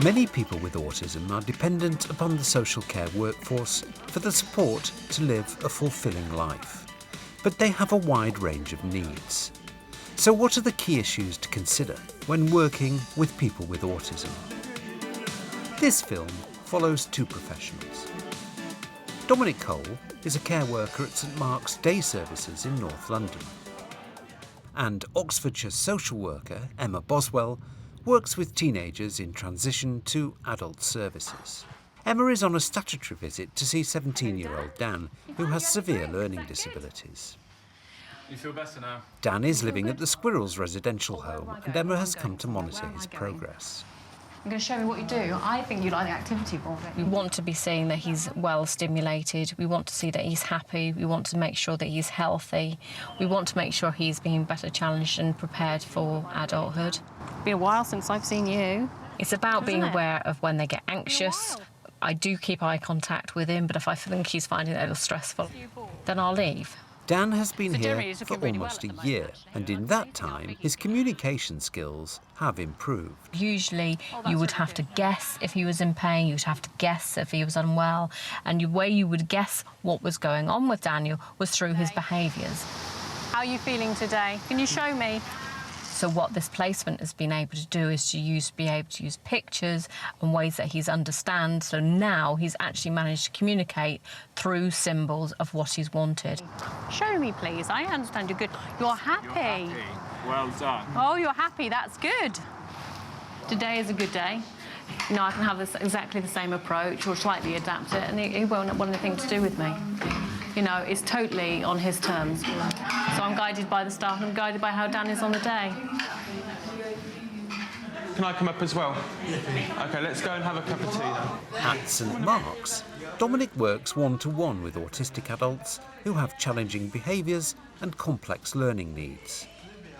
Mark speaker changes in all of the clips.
Speaker 1: Many people with autism are dependent upon the social care workforce for the support to live a fulfilling life. But they have a wide range of needs. So what are the key issues to consider when working with people with autism? This film follows two professionals. Dominic Cole is a care worker at St Mark's Day Services in North London. And Oxfordshire social worker Emma Boswell works with teenagers in transition to adult services. Emma is on a statutory visit to see 17-year-old Dan, who has severe learning disabilities.
Speaker 2: You feel better now?
Speaker 1: Dan is living at the Squirrels residential home, and Emma has come to monitor his progress.
Speaker 3: You're going to show me what you do. I think you like the activity board. We want to be seeing that he's well stimulated. We want to see that he's happy. We want to make sure that he's healthy. We want to make sure he's being better challenged and prepared for adulthood.
Speaker 4: It's been a while since I've seen you.
Speaker 3: It's about being aware of when they get anxious. I do keep eye contact with him, but if I think he's finding it a little stressful, then I'll leave.
Speaker 1: Dan has been here for almost a year, and in that time, his communication skills have improved.
Speaker 3: Usually, you would have to guess if he was in pain, you'd have to guess if he was unwell, and the way you would guess what was going on with Daniel was through his behaviours.
Speaker 4: How are you feeling today? Can you show me?
Speaker 3: So what this placement has been able to do is to be able to use pictures and ways that he's understand. So now he's actually managed to communicate through symbols of what he's wanted.
Speaker 4: Show me, please. I understand you're good. You're happy.
Speaker 2: Well done.
Speaker 4: Oh, you're happy. That's good. Today is a good day. You know, I can have exactly the same approach or slightly adapt it, and he won't want anything to do with me. You know, it's totally on his terms. So I'm guided by the staff and I'm guided by how Dan is on the day.
Speaker 5: Can I come up as well? OK, let's go and have a cup of tea then.
Speaker 1: At St Mark's, Dominic works one-to-one with autistic adults who have challenging behaviours and complex learning needs.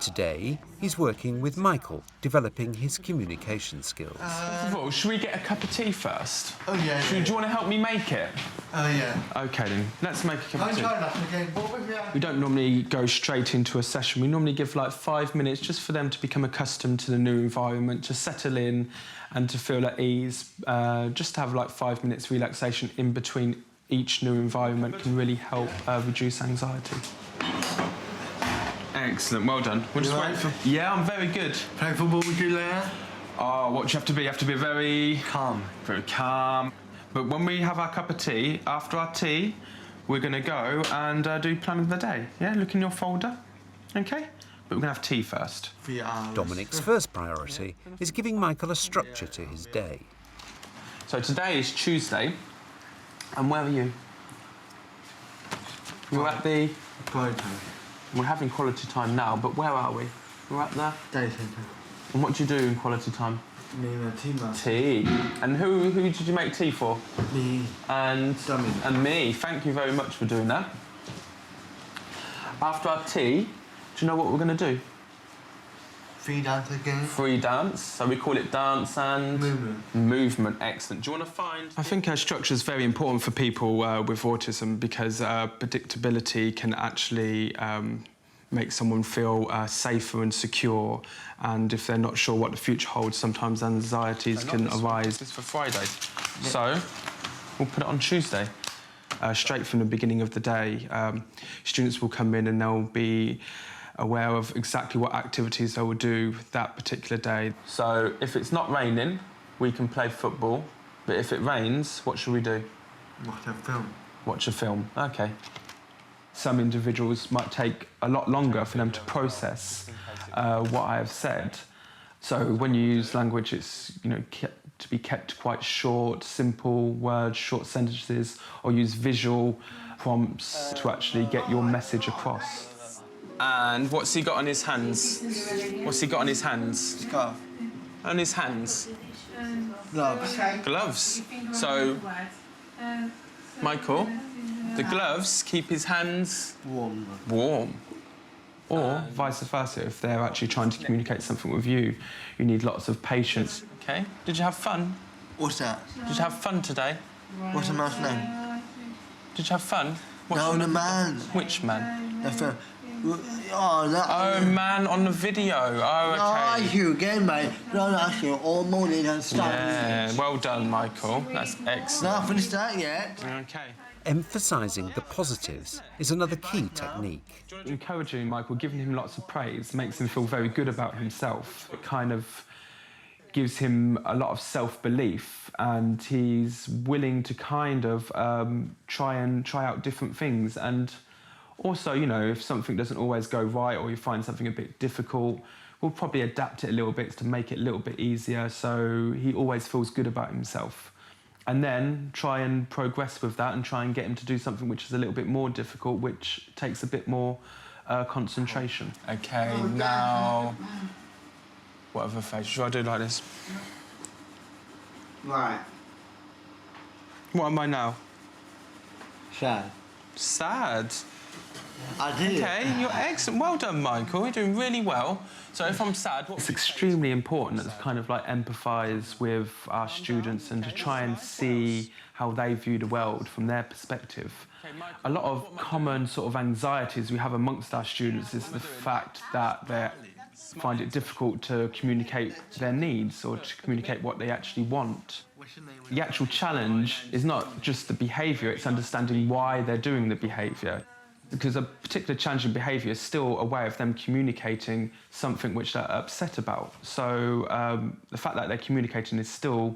Speaker 1: Today, he's working with Michael, developing his communication skills.
Speaker 5: First of all, should we get a cup of tea first?
Speaker 6: Oh, yeah.
Speaker 5: Do you want to help me make it?
Speaker 6: Oh, yeah.
Speaker 5: OK, then. Let's make a cup of tea.
Speaker 6: Try that again.
Speaker 5: We don't normally go straight into a session. We normally give, like, 5 minutes just for them to become accustomed to the new environment, to settle in and to feel at ease. Just to have, like, 5 minutes relaxation in between each new environment can really help reduce anxiety. Excellent, well done. We'll just wait for... Yeah, I'm very good.
Speaker 6: Play football with you later?
Speaker 5: Oh, what do you have to be? You have to be very...
Speaker 6: Calm.
Speaker 5: Very calm. But when we have our cup of tea, after our tea, we're going to go and do plan of the day. Yeah, look in your folder. OK? But we're going to have tea first.
Speaker 1: Dominic's first priority is giving Michael a structure to his day.
Speaker 5: So today is Tuesday. And where are you? You're at the...
Speaker 6: Quality time.
Speaker 5: We're having quality time now, but where are we? We're at the...
Speaker 6: Day centre.
Speaker 5: And what do you do in quality time?
Speaker 6: Me and the team.
Speaker 5: Tea. And who did you make tea for?
Speaker 6: Me.
Speaker 5: And...
Speaker 6: Dominic.
Speaker 5: And me. Thank you very much for doing that. After our tea, do you know what we're going to do?
Speaker 6: Free dance again.
Speaker 5: Free dance. So we call it dance and...
Speaker 6: Movement.
Speaker 5: Movement. Excellent. Do you want to find... I think structure is very important for people with autism because predictability can actually make someone feel safer and secure. And if they're not sure what the future holds, sometimes anxieties can arise. It's for Friday. Yeah. So we'll put it on Tuesday. Straight from the beginning of the day, students will come in and they'll be aware of exactly what activities they will do that particular day. So if it's not raining, we can play football. But if it rains, what should we do?
Speaker 6: Watch a film.
Speaker 5: Watch a film, OK. Some individuals might take a lot longer for them to process what I have said. So when you use language, it's to be kept quite short, simple words, short sentences, or use visual prompts to actually get your message across. And what's he got on his hands? What's he got on his hands?
Speaker 6: Scarf.
Speaker 5: On his hands?
Speaker 6: Gloves.
Speaker 5: Gloves. So, Michael, the gloves keep his hands...
Speaker 6: Warm.
Speaker 5: Warm. Or vice versa, if they're actually trying to communicate something with you, you need lots of patience. OK. Did you have fun?
Speaker 6: What's that?
Speaker 5: Did you have fun today?
Speaker 6: What's the man's name?
Speaker 5: Did you have fun?
Speaker 6: No, the man.
Speaker 5: Which man?
Speaker 6: The film. Oh, that...
Speaker 5: Oh, man, on the video. Oh, okay.
Speaker 6: No, I ask you again, mate. No, I ask you all morning and stuff.
Speaker 5: Yeah, well done, Michael. That's excellent.
Speaker 6: Not finished that yet.
Speaker 5: Okay.
Speaker 1: Emphasising the positives is another key technique.
Speaker 5: Encouraging Michael, giving him lots of praise, makes him feel very good about himself. It kind of gives him a lot of self-belief, and he's willing to kind of try out different things. And also, you know, if something doesn't always go right or you find something a bit difficult, we'll probably adapt it a little bit to make it a little bit easier, so he always feels good about himself. And then try and progress with that and try and get him to do something which is a little bit more difficult, which takes a bit more concentration. OK, now... What other face? Should I do like this?
Speaker 6: Right.
Speaker 5: What am I now?
Speaker 6: Sad.
Speaker 5: Sad?
Speaker 6: I did.
Speaker 5: OK, you're excellent. Well done, Michael. You're doing really well. So if I'm sad... It's extremely important to kind of, like, empathise with our students and to try and see how they view the world from their perspective. A lot of common sort of anxieties we have amongst our students is the fact that they find it difficult to communicate their needs or to communicate what they actually want. The actual challenge is not just the behaviour, it's understanding why they're doing the behaviour. Because a particular challenging behaviour is still a way of them communicating something which they're upset about. So the fact that they're communicating is still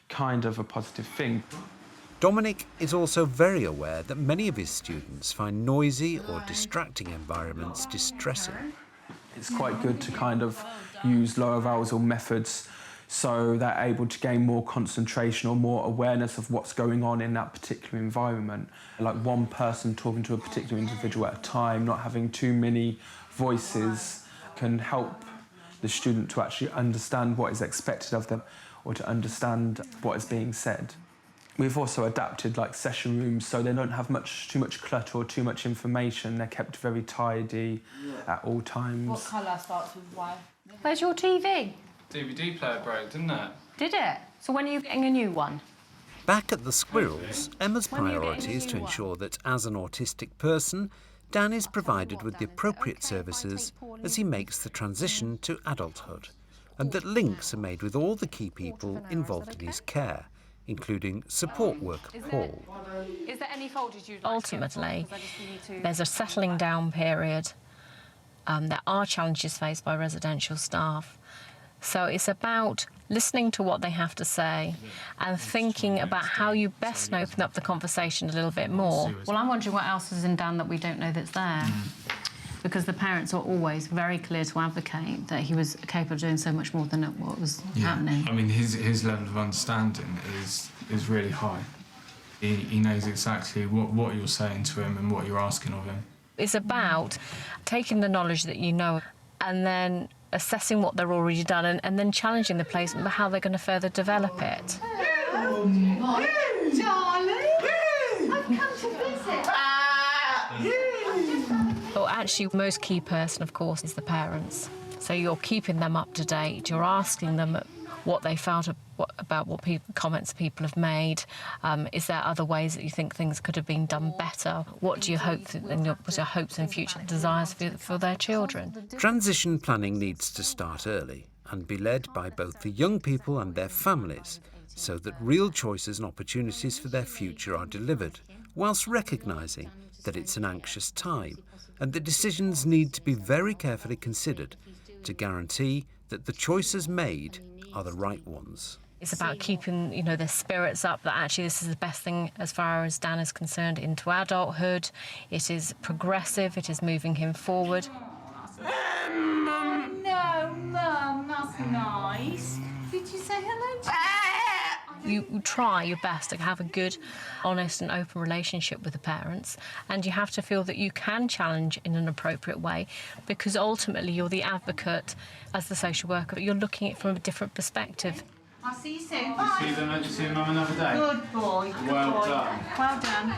Speaker 5: kind of a positive thing.
Speaker 1: Dominic is also very aware that many of his students find noisy or distracting environments distressing.
Speaker 5: It's quite good to kind of use low arousal methods so they're able to gain more concentration or more awareness of what's going on in that particular environment. Like one person talking to a particular individual at a time, not having too many voices, can help the student to actually understand what is expected of them or to understand what is being said. We've also adapted like session rooms so they don't have too much clutter or too much information. They're kept very tidy at all times.
Speaker 4: What colour starts with Y? Where's your TV?
Speaker 2: DVD player broke, didn't it?
Speaker 4: Did it? So when are you getting a new one?
Speaker 1: Back at the Squirrels, Emma's priority is to ensure that as an autistic person, Dan is provided with the appropriate services as he makes the transition to adulthood, and that links are made with all the key people involved in his care, including support worker Paul.
Speaker 4: Is there any folders you'd
Speaker 3: Ultimately, there's a settling down period. There are challenges faced by residential staff. So it's about listening to what they have to say and thinking about how you best open up the conversation a little bit more.
Speaker 4: Well, I'm wondering what else is in Dan that we don't know that's there. Because the parents are always very clear to advocate that he was capable of doing so much more than what was happening.
Speaker 2: I mean, his level of understanding is really high. He knows exactly what you're saying to him and what you're asking of him.
Speaker 3: It's about taking the knowledge that you know and then assessing what they're already done and then challenging the placement about how they're going to further develop it.
Speaker 7: Oh, my darling! I've come to visit.
Speaker 3: But actually, the most key person, of course, is the parents. So you're keeping them up to date. You're asking them what they felt about what comments people have made. Is there other ways that you think things could have been done better? What do you hope, what are your hopes and future desires for their children?
Speaker 1: Transition planning needs to start early and be led by both the young people and their families, so that real choices and opportunities for their future are delivered, whilst recognising that it's an anxious time and that decisions need to be very carefully considered to guarantee that the choices made are the right ones.
Speaker 3: It's about keeping, their spirits up, that actually this is the best thing as far as Dan is concerned into adulthood. It is progressive, it is moving him forward.
Speaker 7: No, Mum, that's nice. Did you say hello to
Speaker 3: You try your best to have a good, honest and open relationship with the parents, and you have to feel that you can challenge in an appropriate way, because ultimately you're the advocate as the social worker. You're looking at it from a different perspective.
Speaker 7: I'll see you soon. Bye.
Speaker 2: See you, Mum, another day.
Speaker 7: Good boy. Good
Speaker 2: Well
Speaker 7: boy.
Speaker 2: done.
Speaker 7: Well done.